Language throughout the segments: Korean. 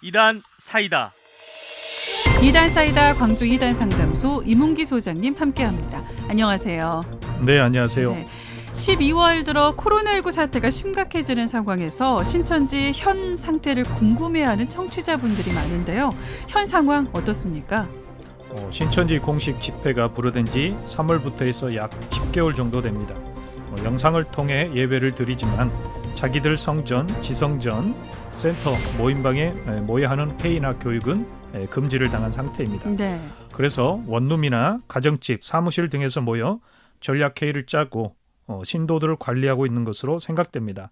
이단 사이다. 이단 사이다 광주 이단 상담소 이문기 소장님 함께합니다. 안녕하세요. 네, 안녕하세요. 네. 12월 들어 코로나19 사태가 심각해지는 상황에서 신천지 현 상태를 궁금해하는 청취자분들이 많은데요. 현 상황 어떻습니까? 신천지 공식 집회가 불어된 지 3월부터 해서 약 10개월 정도 됩니다. 영상을 통해 예배를 드리지만 자기들 성전, 지성전, 센터, 모임방에 모여 하는 회의나 교육은 금지를 당한 상태입니다. 네. 그래서 원룸이나 가정집, 사무실 등에서 모여 전략회의를 짜고 신도들을 관리하고 있는 것으로 생각됩니다.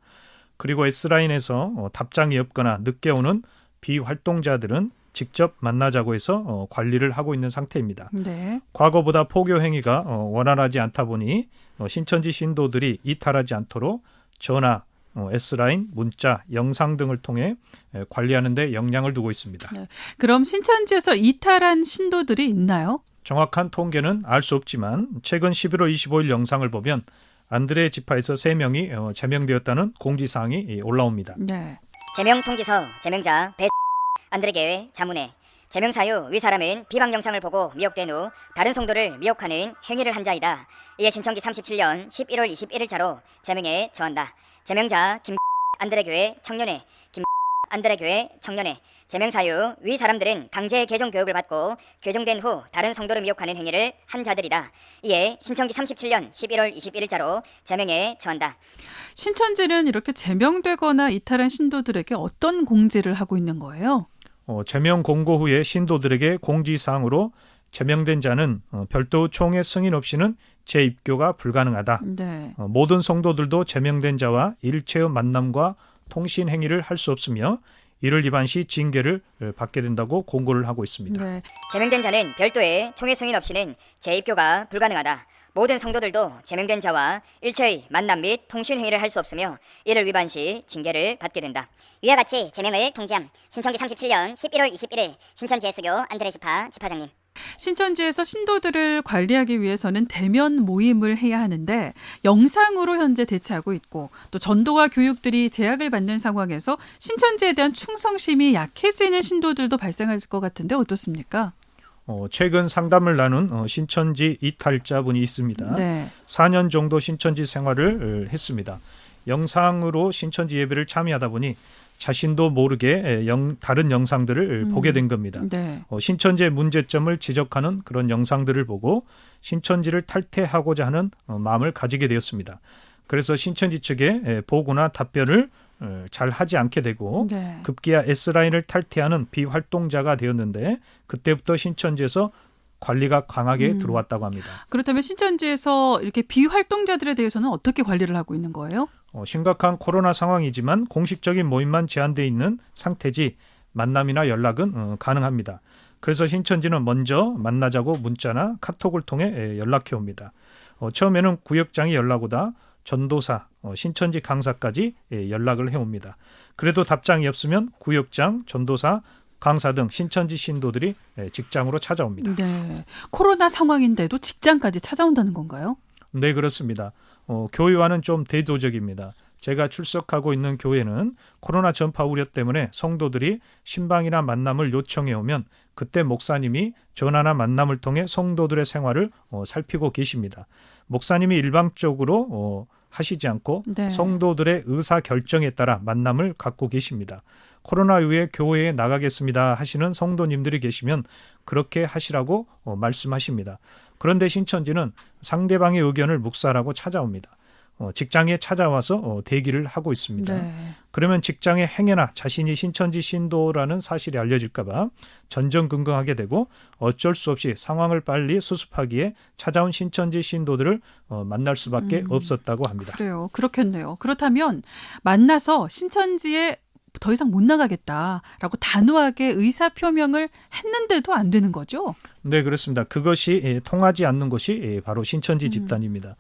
그리고 S라인에서 답장이 없거나 늦게 오는 비활동자들은 직접 만나자고 해서 관리를 하고 있는 상태입니다. 네. 과거보다 포교 행위가 원활하지 않다 보니 신천지 신도들이 이탈하지 않도록 전화, S라인, 문자, 영상 등을 통해 관리하는 데 영향을 두고 있습니다. 네. 그럼 신천지에서 이탈한 신도들이 있나요? 정확한 통계는 알 수 없지만 최근 11월 25일 영상을 보면 안드레 지파에서 3명이 제명되었다는 공지사항이 올라옵니다. 네. 제명 통지서 제명자 배 안드레 교회 자문회 제명 사유 위 사람은 비방 영상을 보고 미혹된 후 다른 성도를 미혹하는 행위를 한 자이다. 이에 신천지 37년 11월 21일자로 제명에 처한다. 제명자 김 안드레 교회 청년회 김 안드레 교회 청년회 제명 사유 위 사람들은 강제 개종 교육을 받고 개종된 후 다른 성도를 미혹하는 행위를 한 자들이다. 이에 신천지 37년 11월 21일자로 제명에 처한다. 신천지는 이렇게 제명되거나 이탈한 신도들에게 어떤 공지를 하고 있는 거예요? 제명 공고 후에 신도들에게 공지사항으로 제명된 자는 별도 총회 승인 없이는 재입교가 불가능하다. 네. 모든 성도들도 제명된 자와 일체의 만남과 통신 행위를 할 수 없으며 이를 위반 시 징계를 받게 된다고 공고를 하고 있습니다. 네. 제명된 자는 별도의 총회 승인 없이는 재입교가 불가능하다. 모든 성도들도 제명된 자와 일체의 만남 및 통신 행위를 할 수 없으며 이를 위반 시 징계를 받게 된다. 위와 같이 제명을 통지함. 신천지 37년 11월 21일 신천지 예수교 안드레 지파 지파장님. 신천지에서 신도들을 관리하기 위해서는 대면 모임을 해야 하는데 영상으로 현재 대체하고 있고 또 전도와 교육들이 제약을 받는 상황에서 신천지에 대한 충성심이 약해지는 신도들도 발생할 것 같은데 어떻습니까? 최근 상담을 나눈 신천지 이탈자분이 있습니다. 네. 4년 정도 신천지 생활을 했습니다. 영상으로 신천지 예배를 참여하다 보니 자신도 모르게 다른 영상들을 보게 된 겁니다. 네. 신천지의 문제점을 지적하는 그런 영상들을 보고 신천지를 탈퇴하고자 하는 마음을 가지게 되었습니다. 그래서 신천지 측에 보고나 답변을 잘 하지 않게 되고 네. 급기야 S라인을 탈퇴하는 비활동자가 되었는데 그때부터 신천지에서 관리가 강하게 들어왔다고 합니다. 그렇다면 신천지에서 이렇게 비활동자들에 대해서는 어떻게 관리를 하고 있는 거예요? 심각한 코로나 상황이지만 공식적인 모임만 제한되어 있는 상태지 만남이나 연락은 가능합니다. 그래서 신천지는 먼저 만나자고 문자나 카톡을 통해 연락해 옵니다. 처음에는 구역장이 연락 오다 전도사, 신천지 강사까지 연락을 해옵니다. 그래도 답장이 없으면 구역장, 전도사, 강사 등 신천지 신도들이 직장으로 찾아옵니다. 네. 코로나 상황인데도 직장까지 찾아온다는 건가요? 네, 그렇습니다. 교회와는 좀 대조적입니다. 제가 출석하고 있는 교회는 코로나 전파 우려 때문에 성도들이 신방이나 만남을 요청해 오면 그때 목사님이 전화나 만남을 통해 성도들의 생활을 살피고 계십니다. 목사님이 일방적으로 하시지 않고 네. 성도들의 의사 결정에 따라 만남을 갖고 계십니다. 코로나 이후에 교회에 나가겠습니다 하시는 성도님들이 계시면 그렇게 하시라고 말씀하십니다. 그런데 신천지는 상대방의 의견을 묵살하고 찾아옵니다. 직장에 찾아와서 대기를 하고 있습니다. 네. 그러면 직장의 행여나 자신이 신천지 신도라는 사실이 알려질까 봐 전전긍긍하게 되고 어쩔 수 없이 상황을 빨리 수습하기에 찾아온 신천지 신도들을 만날 수밖에 없었다고 합니다. 그래요. 그렇겠네요. 그렇다면 만나서 신천지에 더 이상 못 나가겠다라고 단호하게 의사표명을 했는데도 안 되는 거죠? 네, 그렇습니다. 그것이 통하지 않는 것이 바로 신천지 집단입니다.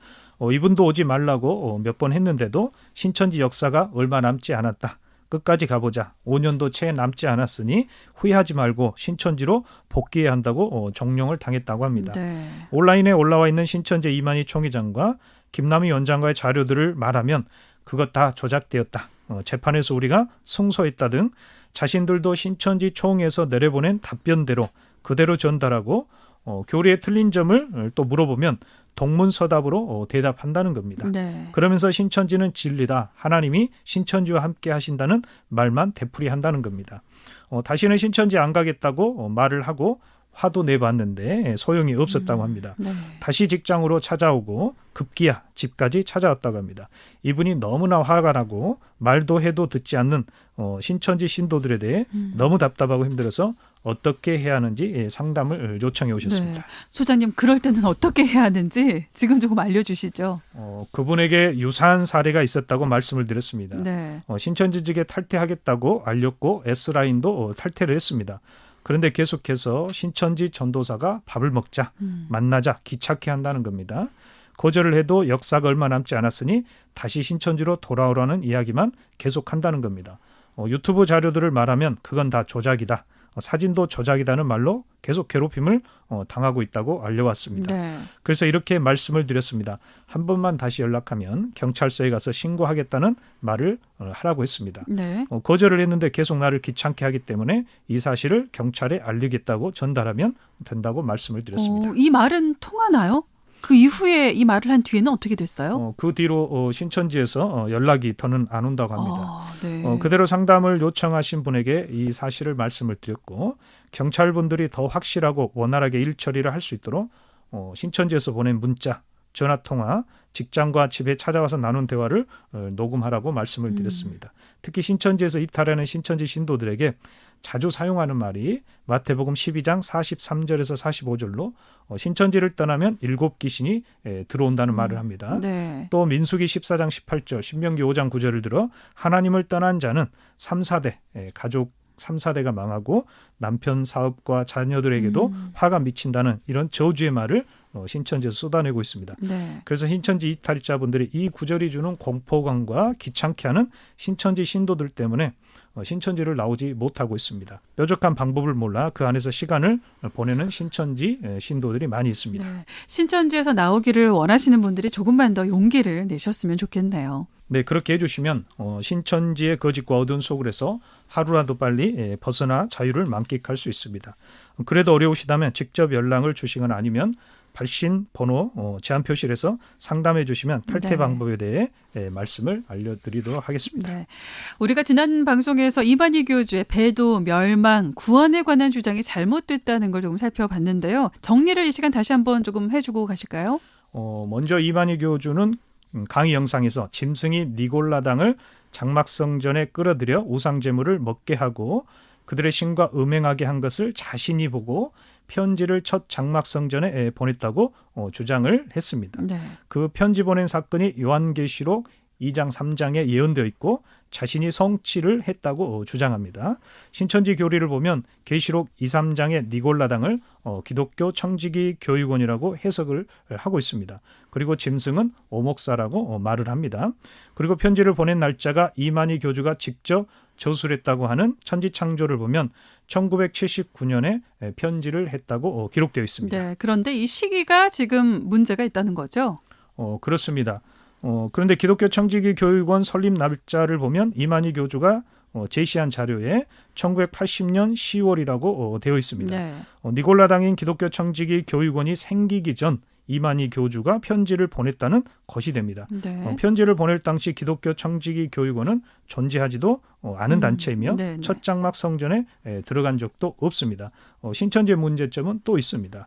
이분도 오지 말라고 몇 번 했는데도 신천지 역사가 얼마 남지 않았다. 끝까지 가보자. 5년도 채 남지 않았으니 후회하지 말고 신천지로 복귀해야 한다고 종용을 당했다고 합니다. 네. 온라인에 올라와 있는 신천지 이만희 총회장과 김남희 원장과의 자료들을 말하면 그것 다 조작되었다. 재판에서 우리가 승소했다 등 자신들도 신천지 총회에서 내려보낸 답변대로 그대로 전달하고 교리에 틀린 점을 또 물어보면 동문서답으로 대답한다는 겁니다. 네. 그러면서 신천지는 진리다. 하나님이 신천지와 함께 하신다는 말만 되풀이한다는 겁니다. 다시는 신천지 안 가겠다고 말을 하고 화도 내봤는데 소용이 없었다고 합니다. 네. 다시 직장으로 찾아오고 급기야 집까지 찾아왔다고 합니다. 이분이 너무나 화가 나고 말도 해도 듣지 않는 신천지 신도들에 대해 너무 답답하고 힘들어서 어떻게 해야 하는지 상담을 요청해 오셨습니다. 네. 소장님, 그럴 때는 어떻게 해야 하는지 지금 조금 알려주시죠. 그분에게 유사한 사례가 있었다고 말씀을 드렸습니다. 네. 신천지 측에 탈퇴하겠다고 알렸고 S라인도 탈퇴를 했습니다. 그런데 계속해서 신천지 전도사가 밥을 먹자, 만나자, 귀찮게 한다는 겁니다. 거절을 해도 역사가 얼마 남지 않았으니 다시 신천지로 돌아오라는 이야기만 계속한다는 겁니다. 유튜브 자료들을 말하면 그건 다 조작이다. 사진도 조작이다는 말로 계속 괴롭힘을 당하고 있다고 알려왔습니다. 네. 그래서 이렇게 말씀을 드렸습니다. 한 번만 다시 연락하면 경찰서에 가서 신고하겠다는 말을 하라고 했습니다. 네. 거절을 했는데 계속 나를 귀찮게 하기 때문에 이 사실을 경찰에 알리겠다고 전달하면 된다고 말씀을 드렸습니다. 이 말은 통하나요? 그 이후에 이 말을 한 뒤에는 어떻게 됐어요? 그 뒤로 신천지에서 연락이 더는 안 온다고 합니다. 네. 그대로 상담을 요청하신 분에게 이 사실을 말씀을 드렸고 경찰분들이 더 확실하고 원활하게 일 처리를 할 수 있도록 신천지에서 보낸 문자, 전화통화, 직장과 집에 찾아와서 나눈 대화를 녹음하라고 말씀을 드렸습니다. 특히 신천지에서 이탈하는 신천지 신도들에게 자주 사용하는 말이 마태복음 12장 43절에서 45절로 신천지를 떠나면 7귀신이 들어온다는 말을 합니다. 네. 또 민수기 14장 18절, 신명기 5장 9절을 들어 하나님을 떠난 자는 3사대, 가족 3사대가 망하고 남편 사업과 자녀들에게도 화가 미친다는 이런 저주의 말을 신천지에서 쏟아내고 있습니다. 네. 그래서 신천지 이탈자분들이 이 구절이 주는 공포감과 귀찮게 하는 신천지 신도들 때문에 신천지를 나오지 못하고 있습니다. 뾰족한 방법을 몰라 그 안에서 시간을 보내는 신천지 신도들이 많이 있습니다. 네. 신천지에서 나오기를 원하시는 분들이 조금만 더 용기를 내셨으면 좋겠네요. 네, 그렇게 해주시면 신천지의 거짓과 어두운 속을에서 하루라도 빨리 벗어나 자유를 만끽할 수 있습니다. 그래도 어려우시다면 직접 연락을 주시거나 아니면 발신 번호 제한표실에서 상담해 주시면 탈퇴 네. 방법에 대해 말씀을 알려드리도록 하겠습니다. 네. 우리가 지난 방송에서 이만희 교주의 배도, 멸망, 구원에 관한 주장이 잘못됐다는 걸 조금 살펴봤는데요. 정리를 이 시간 다시 한번 조금 해주고 가실까요? 먼저 이만희 교주는 강의 영상에서 짐승이 니골라당을 장막성전에 끌어들여 우상제물을 먹게 하고 그들의 신과 음행하게 한 것을 자신이 보고 편지를 첫 장막성전에 보냈다고 주장을 했습니다. 네. 그 편지 보낸 사건이 요한계시록 2장 3장에 예언되어 있고 자신이 성취를 했다고 주장합니다. 신천지 교리를 보면 계시록 2, 3장의 니골라당을 기독교 청지기 교육원이라고 해석을 하고 있습니다. 그리고 짐승은 오목사라고 말을 합니다. 그리고 편지를 보낸 날짜가 이만희 교주가 직접 저술했다고 하는 천지창조를 보면 1979년에 편지를 했다고 기록되어 있습니다. 네. 그런데 이 시기가 지금 문제가 있다는 거죠? 그렇습니다. 그런데 기독교 청지기 교육원 설립 날짜를 보면 이만희 교주가 제시한 자료에 1980년 10월이라고 되어 있습니다. 네. 니골라당인 기독교 청지기 교육원이 생기기 전 이만희 교주가 편지를 보냈다는 것이 됩니다. 네. 편지를 보낼 당시 기독교 청지기 교육원은 존재하지도 않은 단체이며 네, 네. 첫 장막 성전에 들어간 적도 없습니다. 신천지의 문제점은 또 있습니다.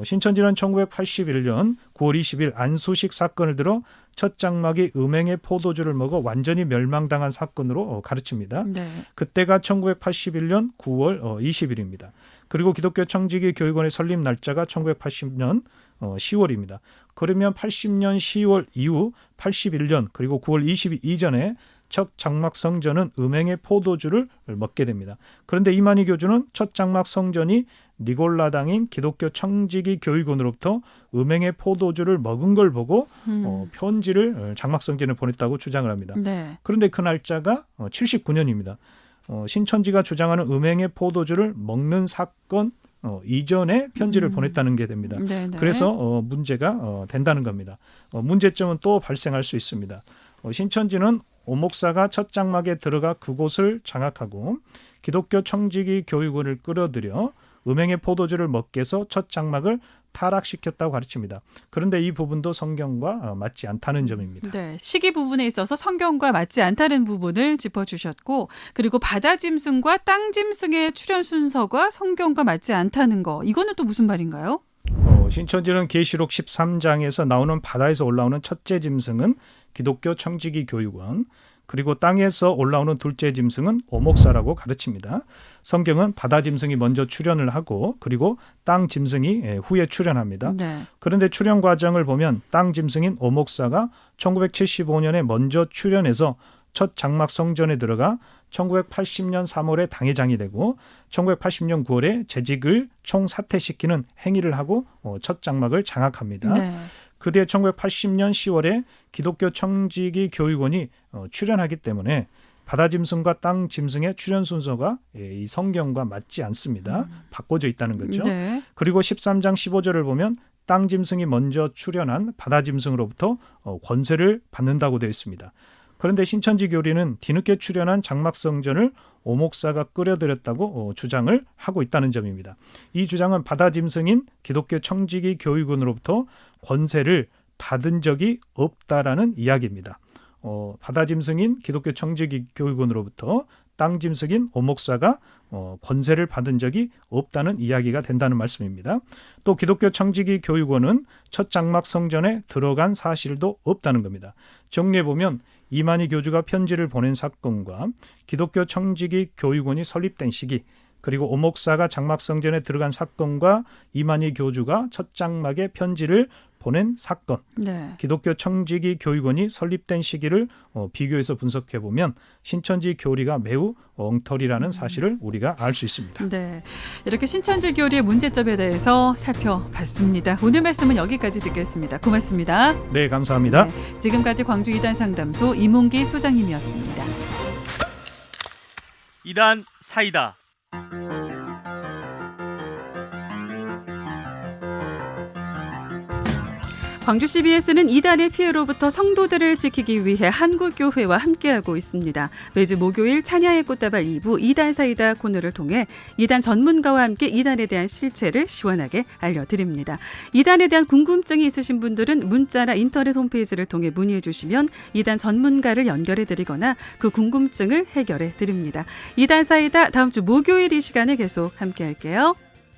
신천지는 1981년 9월 20일 안수식 사건을 들어 첫 장막이 음행의 포도주를 먹어 완전히 멸망당한 사건으로 가르칩니다. 네. 그때가 1981년 9월 20일입니다. 그리고 기독교 청지기 교육원의 설립 날짜가 1980년 10월입니다. 그러면 80년 10월 이후 81년 그리고 9월 20일 이전에 첫 장막 성전은 음행의 포도주를 먹게 됩니다. 그런데 이만희 교주는 첫 장막 성전이 니골라당인 기독교 청지기 교육원으로부터 음행의 포도주를 먹은 걸 보고 편지를 장막 성전에 보냈다고 주장을 합니다. 네. 그런데 그 날짜가 79년입니다. 신천지가 주장하는 음행의 포도주를 먹는 사건 이전에 편지를 보냈다는 게 됩니다. 네, 네. 그래서 문제가 된다는 겁니다. 문제점은 또 발생할 수 있습니다. 신천지는 오목사가 첫 장막에 들어가 그곳을 장악하고 기독교 청지기 교육원을 끌어들여 음행의 포도주를 먹게 해서 첫 장막을 타락시켰다고 가르칩니다. 그런데 이 부분도 성경과 맞지 않다는 점입니다. 네, 시기 부분에 있어서 성경과 맞지 않다는 부분을 짚어주셨고, 그리고 바다 짐승과 땅 짐승의 출현 순서가 성경과 맞지 않다는 거, 이거는 또 무슨 말인가요? 신천지는 계시록 13장에서 나오는 바다에서 올라오는 첫째 짐승은 기독교 청지기 교육원, 그리고 땅에서 올라오는 둘째 짐승은 오목사라고 가르칩니다. 성경은 바다 짐승이 먼저 출현을 하고 그리고 땅 짐승이 후에 출현합니다. 네. 그런데 출현 과정을 보면 땅 짐승인 오목사가 1975년에 먼저 출현해서 첫 장막 성전에 들어가 1980년 3월에 당회장이 되고 1980년 9월에 재직을 총사퇴시키는 행위를 하고 첫 장막을 장악합니다. 네. 그 뒤에 1980년 10월에 기독교 청지기 교육원이 출현하기 때문에 바다 짐승과 땅 짐승의 출현 순서가 이 성경과 맞지 않습니다. 바꿔져 있다는 거죠. 네. 그리고 13장 15절을 보면 땅 짐승이 먼저 출현한 바다 짐승으로부터 권세를 받는다고 되어 있습니다. 그런데 신천지 교리는 뒤늦게 출현한 장막 성전을 오목사가 끌어들였다고 주장을 하고 있다는 점입니다. 이 주장은 바다 짐승인 기독교 청지기 교육원으로부터 권세를 받은 적이 없다라는 이야기입니다. 바다 짐승인 기독교 청지기 교육원으로부터 땅 짐승인 오목사가 권세를 받은 적이 없다는 이야기가 된다는 말씀입니다. 또 기독교 청지기 교육원은 첫 장막 성전에 들어간 사실도 없다는 겁니다. 정리해 보면 이만희 교주가 편지를 보낸 사건과 기독교 청지기 교육원이 설립된 시기, 그리고 오목사가 장막 성전에 들어간 사건과 이만희 교주가 첫 장막에 편지를 보낸 사건, 네. 기독교 청지기 교육원이 설립된 시기를 비교해서 분석해 보면 신천지 교리가 매우 엉터리라는 사실을 우리가 알 수 있습니다. 네, 이렇게 신천지 교리의 문제점에 대해서 살펴봤습니다. 오늘 말씀은 여기까지 듣겠습니다. 고맙습니다. 네, 감사합니다. 네, 지금까지 광주 이단 상담소 이문기 소장님이었습니다. 이단 사이다. 광주 CBS는 이단의 피해로부터 성도들을 지키기 위해 한국교회와 함께하고 있습니다. 매주 목요일 찬양의 꽃다발 2부 이단 사이다 코너를 통해 이단 전문가와 함께 이단에 대한 실체를 시원하게 알려드립니다. 이단에 대한 궁금증이 있으신 분들은 문자나 인터넷 홈페이지를 통해 문의해 주시면 이단 전문가를 연결해 드리거나 그 궁금증을 해결해 드립니다. 이단 사이다 다음 주 목요일 이 시간에 계속 함께할게요.